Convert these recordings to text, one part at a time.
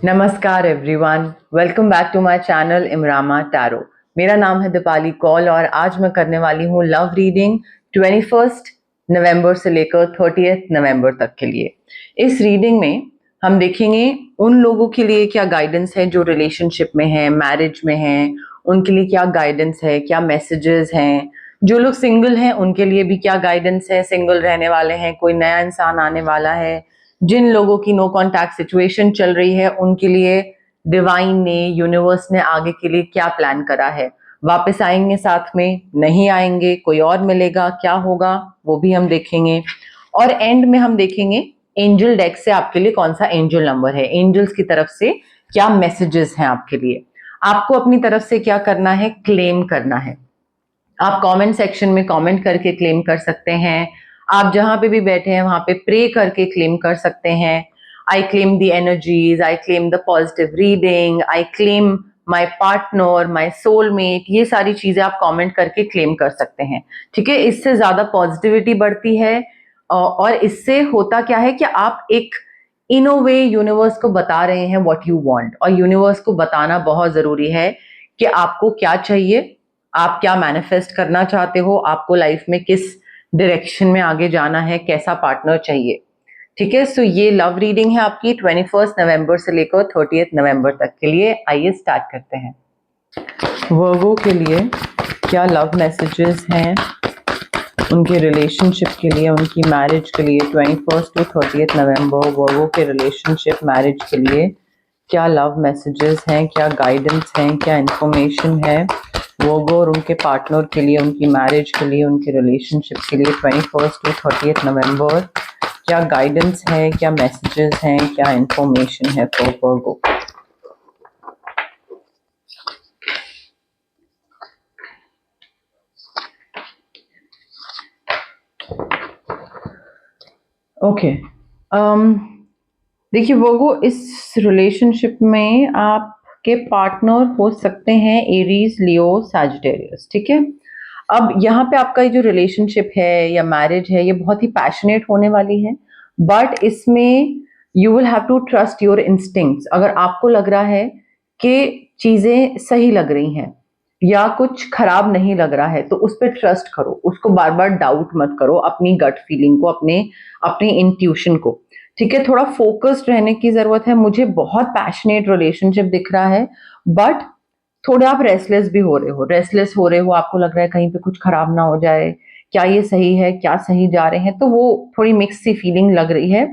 नमस्कार everyone, welcome back to my channel इमरामा tarot. मेरा नाम है दीपाली कौल और आज मैं करने वाली हूँ लव रीडिंग 21 नवंबर से लेकर 30 नवंबर तक के लिए। इस रीडिंग में हम देखेंगे उन लोगों के लिए क्या गाइडेंस है जो रिलेशनशिप में हैं, मैरिज में हैं, उनके लिए क्या गाइडेंस है, क्या मैसेजेस हैं। जो लोग सिंगल हैं उनके लिए भी क्या गाइडेंस है, सिंगल रहने वाले हैं, कोई नया इंसान आने वाला है, जिन लोगों की नो कॉन्टैक्ट सिचुएशन चल रही है उनके लिए डिवाइन ने, यूनिवर्स ने आगे के लिए क्या प्लान करा है। वापस आएंगे साथ में, नहीं आएंगे, कोई और मिलेगा, क्या होगा वो भी हम देखेंगे। और एंड में हम देखेंगे एंजल डेक से आपके लिए कौन सा एंजल नंबर है, एंजल्स की तरफ से क्या मैसेजेस हैं आपके लिए। आपको अपनी तरफ से क्या करना है, क्लेम करना है। आप कमेंट सेक्शन में कमेंट करके क्लेम कर सकते हैं। आप जहां पे भी बैठे हैं वहां पे प्रे करके क्लेम कर सकते हैं। आई claim the energies, I claim the positive reading, I claim my partner, my soulmate, ये सारी चीजें आप कमेंट करके क्लेम कर सकते हैं। ठीक है, इससे ज्यादा पॉजिटिविटी बढ़ती है और इससे होता क्या है कि आप एक इन अ वे यूनिवर्स को बता रहे हैं व्हाट यू वांट। और यूनिवर्स को बताना बहुत जरूरी है कि आपको क्या चाहिए, आप क्या मैनिफेस्ट करना चाहते हो, आपको लाइफ में किस डायरेक्शन में आगे जाना है, कैसा पार्टनर चाहिए। ठीक है, सो ये लव रीडिंग है आपकी 21 नवंबर से लेकर 30 नवंबर तक के लिए। आइए स्टार्ट करते हैं। वर्गो के लिए क्या लव मैसेजेस हैं उनके रिलेशनशिप के लिए, उनकी मैरिज के लिए। 21 टू 30 नवंबर वर्गो के रिलेशनशिप मैरिज के लिए क्या लव मैसेजेस हैं, क्या गाइडेंस हैं, क्या इंफॉर्मेशन है वर्गो और उनके पार्टनर के लिए, उनकी मैरिज के लिए, उनके रिलेशनशिप के लिए। 21 टू 30 नवंबर क्या गाइडेंस है, क्या मैसेजेस हैं, क्या इंफॉर्मेशन है फॉर वर्गो। ओके, देखिए वर्गो, इस रिलेशनशिप में आपके पार्टनर हो सकते हैं एरीज, लियो, सैजिटेरियस। ठीक है, अब यहाँ पे आपका ये जो रिलेशनशिप है या मैरिज है ये बहुत ही पैशनेट होने वाली है, बट इसमें you will have to trust your instincts. अगर आपको लग रहा है कि चीजें सही लग रही हैं या कुछ खराब नहीं लग रहा है तो उस पर ट्रस्ट करो, उसको बार बार डाउट मत करो, अपनी गट फीलिंग को, अपनी इंट्यूशन को। ठीक है, थोड़ा फोकस्ड रहने की जरूरत है। मुझे बहुत पैशनेट रिलेशनशिप दिख रहा है, बट थोड़े आप रेस्टलेस भी हो रहे हो, रेस्टलेस हो रहे हो, आपको लग रहा है कहीं पे कुछ खराब ना हो जाए, क्या ये सही है, क्या सही जा रहे हैं, तो वो थोड़ी मिक्स सी फीलिंग लग रही है।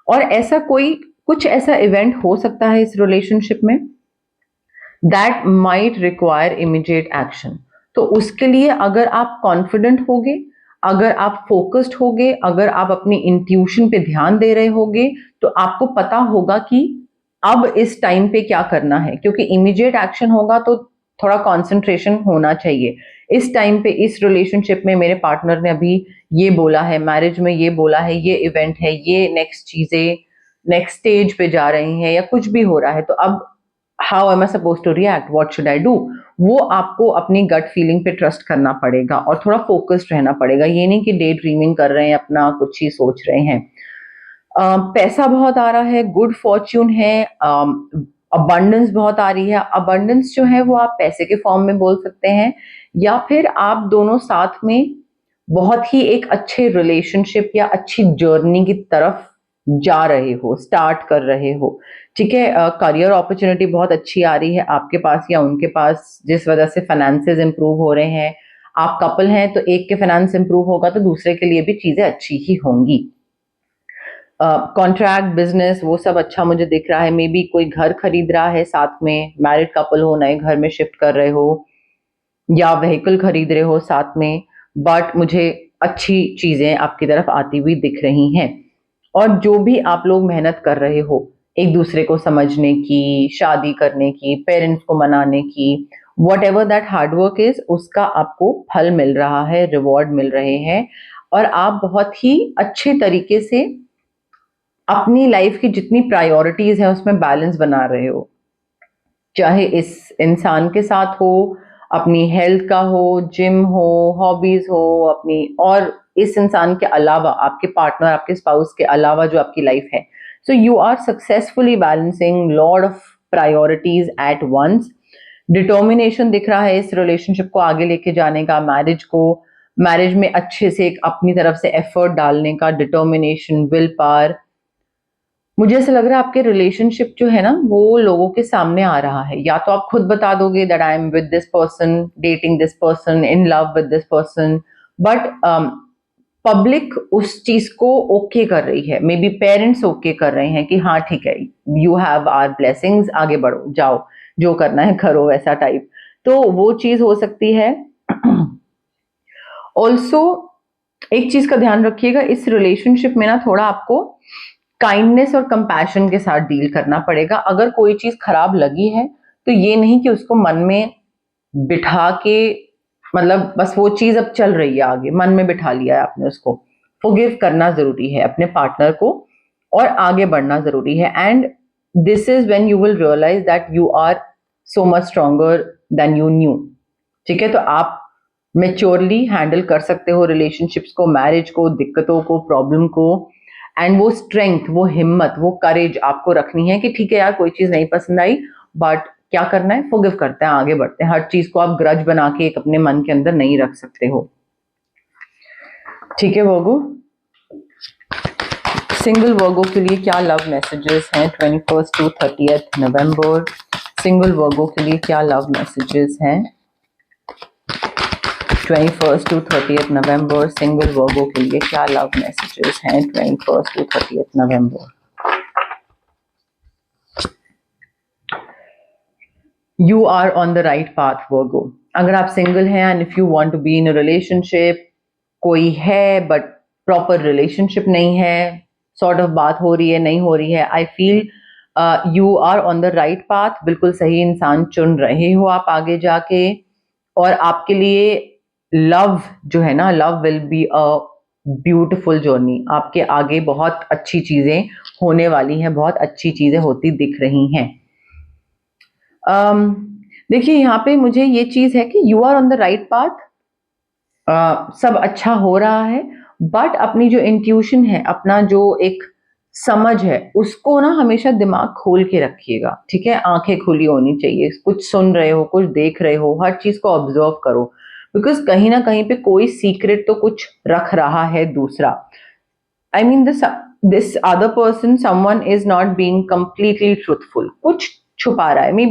और ऐसा कोई कुछ ऐसा इवेंट हो सकता है इस रिलेशनशिप में that might require immediate action. तो उसके लिए अगर आप कॉन्फिडेंट होगे, अगर आप फोकस्ड होगे, अगर आप अपनी इंट्यूशन पे ध्यान दे रहे होगे, तो आपको पता होगा कि अब इस टाइम पे क्या करना है। क्योंकि इमीडिएट एक्शन होगा तो थोड़ा कंसंट्रेशन होना चाहिए। इस टाइम पे इस रिलेशनशिप में मेरे पार्टनर ने अभी ये बोला है, मैरिज में ये बोला है, ये इवेंट है, ये नेक्स्ट चीजें नेक्स्ट स्टेज पे जा रही हैं या कुछ भी हो रहा है, तो अब how am I suppose to react, what should I do, वो आपको अपनी गट फीलिंग पे ट्रस्ट करना पड़ेगा और थोड़ा फोकस्ड रहना पड़ेगा। ये नहीं कि डे ड्रीमिंग कर रहे हैं, अपना कुछ ही सोच रहे हैं। पैसा बहुत आ रहा है, गुड फॉर्च्यून है, अबंडेंस बहुत आ रही है। अबंडेंस जो है वो आप पैसे के फॉर्म में बोल सकते हैं या फिर आप दोनों साथ में बहुत ही एक अच्छे रिलेशनशिप या अच्छी जर्नी की तरफ जा रहे हो, स्टार्ट कर रहे हो। ठीक है, करियर अपॉर्चुनिटी बहुत अच्छी आ रही है आपके पास या उनके पास, जिस वजह से फाइनेंसेस इंप्रूव हो रहे हैं। आप कपल हैं तो एक के फाइनेंस इंप्रूव होगा तो दूसरे के लिए भी चीजें अच्छी ही होंगी। कॉन्ट्रैक्ट, बिजनेस, वो सब अच्छा मुझे दिख रहा है। मे बी कोई घर खरीद रहा है साथ में, मैरिड कपल हो, नए घर में शिफ्ट कर रहे हो या व्हीकल खरीद रहे हो साथ में, बट मुझे अच्छी चीजें आपकी तरफ आती हुई दिख रही हैं। और जो भी आप लोग मेहनत कर रहे हो एक दूसरे को समझने की, शादी करने की, पेरेंट्स को मनाने की, what ever that hard work is, उसका आपको फल मिल रहा है, रिवॉर्ड मिल रहे हैं और आप बहुत ही अच्छे तरीके से अपनी लाइफ की जितनी प्रायोरिटीज है उसमें बैलेंस बना रहे हो। चाहे इस इंसान के साथ हो, अपनी हेल्थ का हो, जिम हो, हॉबीज हो अपनी, और इस इंसान के अलावा आपके पार्टनर, आपके स्पाउस के अलावा जो आपकी लाइफ है, So you are successfully balancing lot of priorities at once. Determination दिख रहा है इस रिलेशनशिप को आगे लेके जाने का, मैरिज में अच्छे से एक अपनी तरफ से एफर्ट डालने का, डिटर्मिनेशन, विल पावर। मुझे ऐसा लग रहा है आपके रिलेशनशिप जो है ना वो लोगों के सामने आ रहा है। या तो आप खुद बता दोगे that I am with this person, dating this person, in love with this person, but public उस चीज को ओके कर रही है। मे बी पेरेंट्स ओके कर रहे हैं कि हाँ ठीक है, यू हैव आवर ब्लेसिंग्स, आगे बढ़ो, जाओ, जो करना है करो, वैसा टाइप। तो वो चीज हो सकती है। ऑल्सो एक चीज का ध्यान रखिएगा, इस रिलेशनशिप में ना थोड़ा आपको काइंडनेस और कंपैशन के साथ डील करना पड़ेगा। अगर कोई चीज खराब लगी है तो ये नहीं कि उसको मन में बिठा के, मतलब बस वो चीज अब चल रही है आगे, मन में बिठा लिया है आपने उसको। फॉरगिव करना जरूरी है अपने पार्टनर को और आगे बढ़ना जरूरी है। And this is when you will realise that you are so much stronger than you knew. ठीक है, तो आप मेच्योरली हैंडल कर सकते हो रिलेशनशिप्स को, मैरिज को, दिक्कतों को, प्रॉब्लम को। एंड वो स्ट्रेंथ, वो हिम्मत, वो करेज आपको रखनी है कि ठीक है यार, कोई चीज नहीं पसंद आई, बट क्या करना है, फॉरगिव करते हैं, आगे बढ़ते हैं। हर चीज को आप ग्रज बना के एक अपने मन के अंदर नहीं रख सकते हो। ठीक है वर्गो, सिंगल वर्गो के लिए क्या लव मैसेजेस हैं 21 to 30 नवंबर? सिंगल वर्गो के लिए क्या लव मैसेजेस हैं 21 to 30 नवंबर? सिंगल वर्गो के लिए क्या लव मैसेजेस हैं 21 to 30 November? You are on the right path, Virgo. अगर आप सिंगल हैं and if you want to be in a relationship, कोई है but proper relationship नहीं है, sort of बात हो रही है, नहीं हो रही है, I feel you are on the right path. बिल्कुल सही इंसान चुन रहे हो आप आगे जाके। और आपके लिए लव जो है ना, love will be a beautiful journey. आपके आगे बहुत अच्छी चीजें होने वाली हैं, बहुत अच्छी चीजें होती दिख रही हैं। देखिए यहाँ पे मुझे ये चीज है कि you are on the right path, सब अच्छा हो रहा है, बट अपनी जो इंट्यूशन है, अपना जो एक समझ है, उसको ना हमेशा दिमाग खोल के रखिएगा। ठीक है, आंखें खुली होनी चाहिए। कुछ सुन रहे हो, कुछ देख रहे हो, हर चीज को ऑब्जर्व करो, बिकॉज कहीं ना कहीं पे कोई सीक्रेट तो कुछ रख रहा है दूसरा। I mean, this other person, someone is not being completely truthful. कुछ छुपा रहा है, मे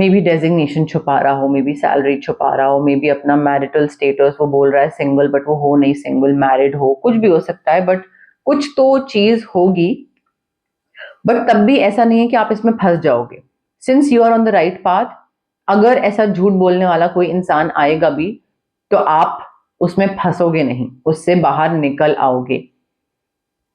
बी डेजिग्नेशन छुपा रहा हो, मे बी सैलरी छुपा रहा हो, मे बी अपना मैरिटल स्टेटस, वो बोल रहा है सिंगल बट वो हो नहीं सिंगल, मैरिड हो, कुछ भी हो सकता है, बट कुछ तो चीज होगी। बट तब भी ऐसा नहीं है कि आप इसमें फंस जाओगे, since you are on the right path. अगर ऐसा झूठ बोलने वाला कोई इंसान आएगा भी तो आप उसमें फंसोगे नहीं, उससे बाहर निकल आओगे।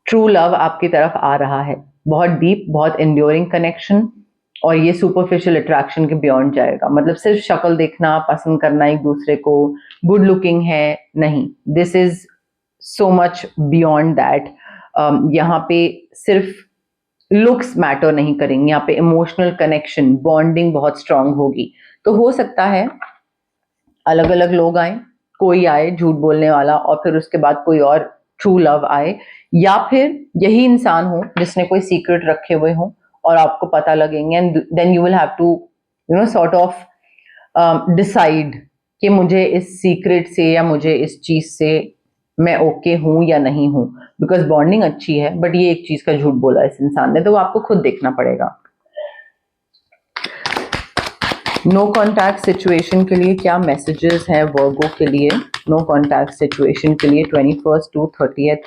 ट्रू लव आपकी तरफ आ रहा है, बहुत डीप, बहुत एंड्योरिंग कनेक्शन, और ये सुपरफिशियल अट्रैक्शन के बियॉन्ड जाएगा। मतलब सिर्फ शक्ल देखना, पसंद करना एक दूसरे को, गुड लुकिंग है, नहीं, this is so much beyond that. यहाँ पे सिर्फ लुक्स मैटर नहीं करेंगे, यहाँ पे इमोशनल कनेक्शन, बॉन्डिंग बहुत स्ट्रांग होगी। तो हो सकता है अलग अलग लोग आए, कोई आए झूठ बोलने वाला और फिर उसके बाद कोई और ट्रू लव आए, या फिर यही इंसान हो जिसने कोई सीक्रेट रखे हुए हो और आपको पता लगेंगे, and then you will have to sort of decide कि मुझे इस सीक्रेट से या मुझे इस चीज से मैं ओके हूं या नहीं हूं। बिकॉज बॉन्डिंग अच्छी है बट ये एक चीज का झूठ बोला इस इंसान ने, तो वो आपको खुद देखना पड़ेगा। नो कॉन्टैक्ट सिचुएशन के लिए क्या मैसेजेस हैं वर्गो के लिए? नो कॉन्टैक्ट सिचुएशन के लिए 21 to 30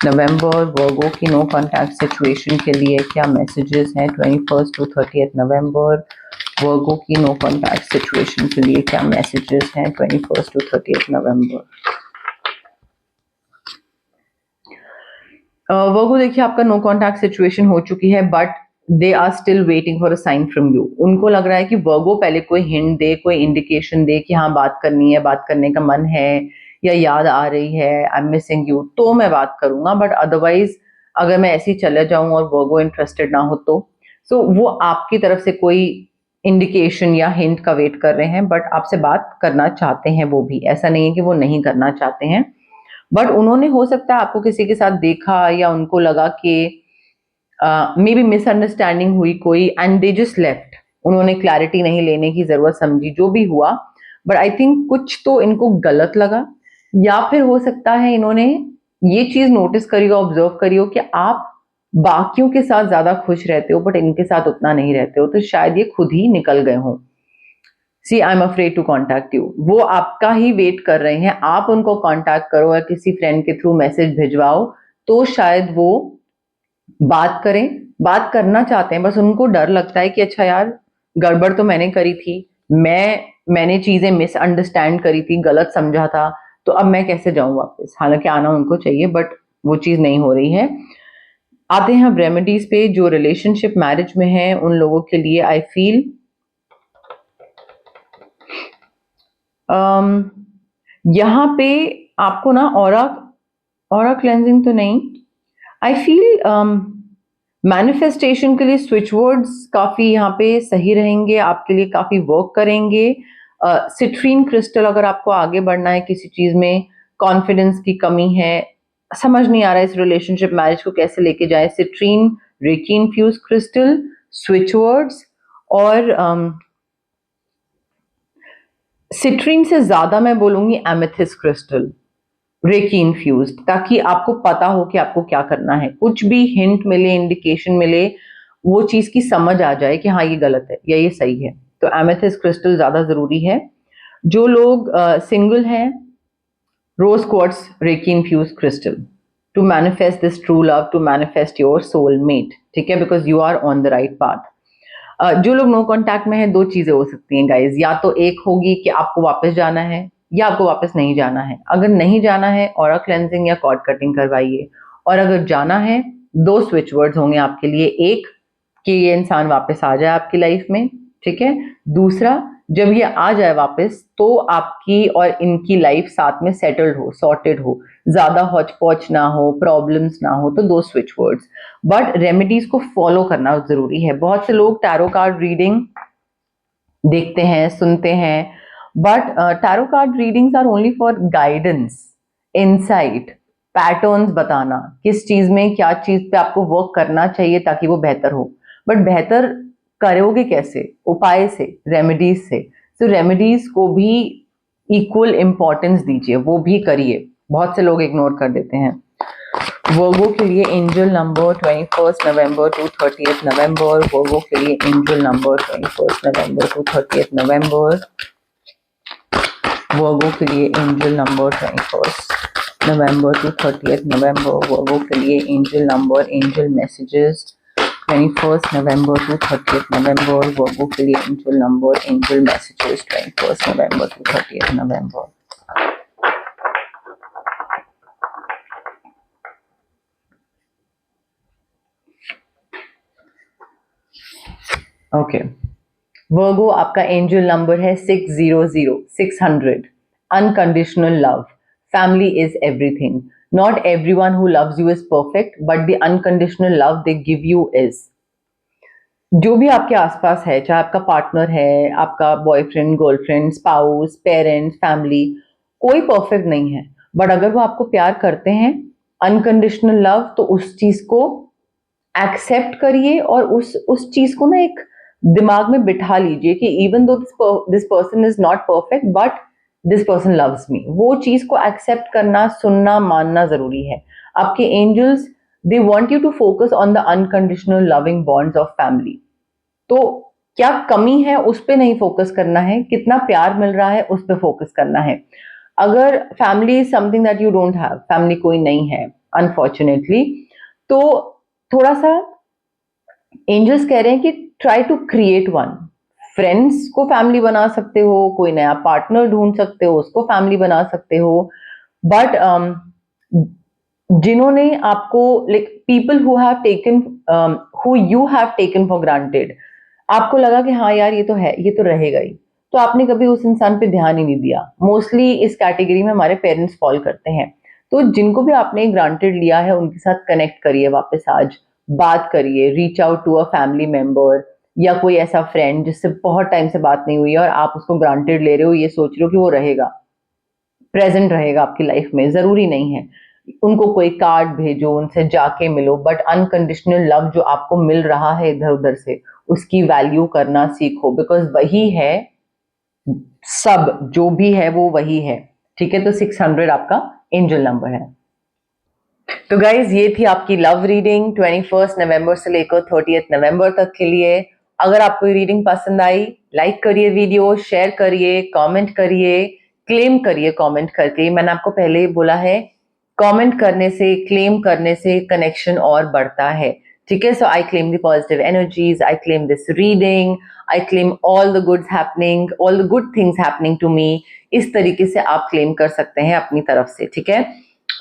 नवंबर, वर्गो की नो कॉन्टैक्ट सिचुएशन के लिए क्या मैसेजेस हैं 21 to 30 नवंबर? वर्गो की नो कॉन्टैक्ट सिचुएशन के लिए क्या मैसेजेस हैं 21 to 30 नवंबर? वर्गो देखिए, आपका नो कॉन्टैक्ट सिचुएशन हो चुकी है, but they are still waiting for a sign from you. उनको लग रहा है कि वर्गो पहले कोई हिंट दे, कोई इंडिकेशन दे कि हाँ बात करनी है, बात करने का मन है, या याद आ रही है, आई एम मिसिंग यू, तो मैं बात करूंगा। बट अदरवाइज अगर मैं ऐसे ही चले जाऊं और वर्गो इंटरेस्टेड ना हो तो वो आपकी तरफ से कोई इंडिकेशन या हिंट का वेट कर रहे हैं, बट आपसे बात करना चाहते हैं वो भी, ऐसा नहीं है कि वो नहीं करना चाहते हैं। बट उन्होंने हो सकता है आपको किसी के साथ देखा या उनको लगा कि मे बी मिसअंडरस्टैंडिंग हुई कोई एंड दे जस्ट लेफ्ट, उन्होंने क्लैरिटी नहीं लेने की जरूरत समझी, जो भी हुआ, बट आई थिंक कुछ तो इनको गलत लगा, या फिर हो सकता है इन्होंने ये चीज नोटिस करी हो, ऑब्जर्व करी हो कि आप बाकियों के साथ ज्यादा खुश रहते हो बट इनके साथ उतना नहीं रहते हो, तो शायद ये खुद ही निकल गए हों। See I am afraid to contact you, वो आपका ही वेट कर रहे हैं, आप उनको कॉन्टैक्ट करो या किसी फ्रेंड के थ्रू मैसेज भिजवाओ, तो शायद वो बात करें, बात करना चाहते हैं, बस उनको डर लगता है कि अच्छा यार गड़बड़ तो मैंने करी थी, मैंने चीजें मिसअंडरस्टैंड करी थी, गलत समझा था, तो अब मैं कैसे जाऊं वापस। हालांकि आना उनको चाहिए बट वो चीज नहीं हो रही है। आते हैं अब रेमेडीज पे। जो रिलेशनशिप मैरिज में है उन लोगों के लिए आई फील यहाँ पे आपको ना ऑरा ऑरा क्लेंजिंग तो नहीं, आई फील मैनिफेस्टेशन के लिए स्विच वर्ड्स काफी यहाँ पे सही रहेंगे, आपके लिए काफी वर्क करेंगे। सिट्रीन क्रिस्टल, अगर आपको आगे बढ़ना है किसी चीज में, कॉन्फिडेंस की कमी है, समझ नहीं आ रहा है इस रिलेशनशिप मैरिज को कैसे लेके जाए, citrine, reiki infuse crystal, switch words, और सिट्रीन से ज्यादा मैं बोलूंगी एमेथिस क्रिस्टल, रेकी इन्फ्यूज्ड, ताकि आपको पता हो कि आपको क्या करना है, कुछ भी हिंट मिले, इंडिकेशन मिले, वो चीज की समझ आ जाए कि हाँ ये गलत है या ये सही है, तो एमेथिस क्रिस्टल ज्यादा जरूरी है। जो लोग सिंगल हैं, rose quartz reiki infuse crystal, to manifest this true love, to manifest your soulmate, ठीक है, because you are on the right path. जो लोग नो कांटेक्ट में हैं, दो चीजें हो सकती हैं गाइज, या तो एक होगी कि आपको वापस जाना है या आपको वापस नहीं जाना है। अगर नहीं जाना है, ऑरा क्लेंजिंग या कॉर्ड कटिंग करवाइए, और अगर जाना है, दो स्विच वर्ड्स होंगे आपके लिए, एक कि ये इंसान वापस आ जाए आपकी लाइफ में, ठीक है, दूसरा जब ये आ जाए वापस तो आपकी और इनकी लाइफ साथ में सेटल्ड हो, सॉर्टेड हो, ज्यादा हौच पौच ना हो, प्रॉब्लम्स ना हो, तो दो स्विच वर्ड्स। बट रेमेडीज को फॉलो करना जरूरी है। बहुत से लोग टैरो कार्ड रीडिंग देखते हैं, सुनते हैं, but tarot card readings are only for guidance, insight, patterns बताना, किस चीज में क्या चीज पे आपको वर्क करना चाहिए ताकि वो बेहतर हो। बट बेहतर करोगे कैसे? उपाय से, रेमेडीज से। तो रेमेडीज को भी इक्वल इंपॉर्टेंस दीजिए, वो भी करिए, बहुत से लोग इग्नोर कर देते हैं। वर्गो के लिए angel number 21 November to 30 November, Virgo के लिए angel number 21 November to 30 November, Virgo के लिए angel number 21 November to 30 November, Virgo के लिए angel number, angel messages 21 November to 30 November, Virgo के लिए angel number, angel messages 21 November to 30 November. Okay, Virgo आपका angel number है 600, 600, unconditional love, family is everything, not everyone who loves you is perfect, but the unconditional love they give you is. जो भी आपके आसपास है, चाहे आपका partner है, आपका boyfriend, girlfriend, spouse, parents, family, कोई परफेक्ट नहीं है, बट अगर वो आपको प्यार करते हैं, अनकंडीशनल लव, तो उस चीज को एक्सेप्ट करिए और उस चीज को ना एक दिमाग में बिठा लीजिए कि even though this person is not perfect but this person loves me. वो चीज को एक्सेप्ट करना, सुनना, मानना जरूरी है। आपके angels, they want you to focus on the unconditional loving bonds of family. तो क्या कमी है उस पर नहीं फोकस करना है, कितना प्यार मिल रहा है उस पर फोकस करना है। अगर family is something that you don't have, family कोई नहीं है अनफॉर्चुनेटली, तो थोड़ा सा एंजल्स कह रहे हैं कि try to create one. Friends को फैमिली बना सकते हो, कोई नया पार्टनर ढूंढ सकते हो, उसको फैमिली बना सकते हो, बट जिन्होंने आपको, like people who have taken, who you have taken for granted, आपको लगा कि हाँ यार ये तो है, ये तो रहेगा ही, तो आपने कभी उस इंसान पे ध्यान ही नहीं दिया। मोस्टली इस कैटेगरी में हमारे पेरेंट्स फॉल करते हैं। तो जिनको भी आपने ग्रांटेड लिया है उनके साथ कनेक्ट करिए वापस, आज बात करिए, reach out to a family member या कोई ऐसा फ्रेंड जिससे बहुत टाइम से बात नहीं हुई है और आप उसको ग्रांटेड ले रहे हो, ये सोच रहे हो कि वो रहेगा, प्रेजेंट रहेगा आपकी लाइफ में, जरूरी नहीं है उनको कोई कार्ड भेजो, उनसे जाके मिलो, बट अनकंडीशनल लव जो आपको मिल रहा है इधर उधर से, उसकी वैल्यू करना सीखो, बिकॉज वही है सब, जो भी है वो वही है। ठीक है, तो 600 आपका एंजल नंबर है। तो गाइज ये थी आपकी लव रीडिंग 21 नवंबर से लेकर 30 नवंबर तक के लिए। अगर आपको ये रीडिंग पसंद आई, लाइक करिए वीडियो, शेयर करिए, कमेंट करिए, क्लेम करिए कमेंट करके। मैंने आपको पहले ही बोला है, कमेंट करने से, क्लेम करने से कनेक्शन और बढ़ता है। ठीक है, so I claim the positive energies, I claim this reading, I claim all the goods happening, all the good things happening to me. इस तरीके से आप क्लेम कर सकते हैं अपनी तरफ से। ठीक है,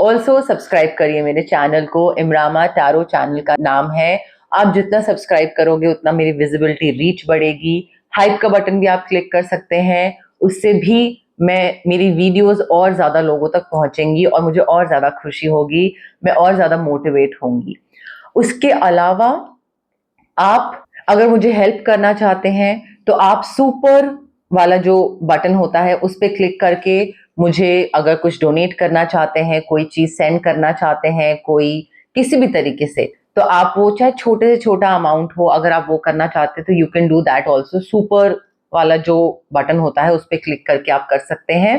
ऑल्सो सब्सक्राइब करिए मेरे चैनल को, इमरामा टैरो चैनल का नाम है। आप जितना सब्सक्राइब करोगे उतना मेरी विजिबिलिटी, रीच बढ़ेगी। हाइप का बटन भी आप क्लिक कर सकते हैं, उससे भी मेरी वीडियोस और ज्यादा लोगों तक पहुंचेंगी और मुझे और ज्यादा खुशी होगी, मैं और ज्यादा मोटिवेट होंगी। उसके अलावा आप अगर मुझे हेल्प करना चाहते हैं तो आप सुपर वाला जो बटन होता है उस पर क्लिक करके मुझे अगर कुछ डोनेट करना चाहते हैं, कोई चीज सेंड करना चाहते हैं, कोई किसी भी तरीके से, तो आप वो चाहे छोटे से छोटा अमाउंट हो, अगर आप वो करना चाहते हैं तो you can do that also. Super वाला जो बटन होता है उस पर क्लिक करके आप कर सकते हैं।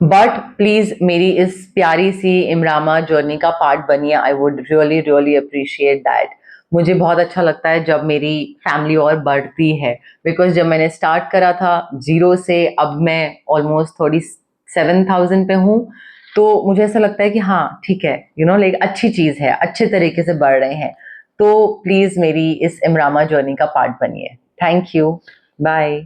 बट प्लीज मेरी इस प्यारी सी इमरामा जर्नी का पार्ट बनिए, I would really really appreciate that. मुझे बहुत अच्छा लगता है जब मेरी फैमिली और बढ़ती है, बिकॉज जब मैंने स्टार्ट करा था जीरो से, अब मैं ऑलमोस्ट 37,000 पे हूँ, तो मुझे ऐसा लगता है कि हाँ ठीक है, लाइक अच्छी चीज है, अच्छे तरीके से बढ़ रहे हैं। तो प्लीज मेरी इस इमरामा जर्नी का पार्ट बनिए। Thank you, bye.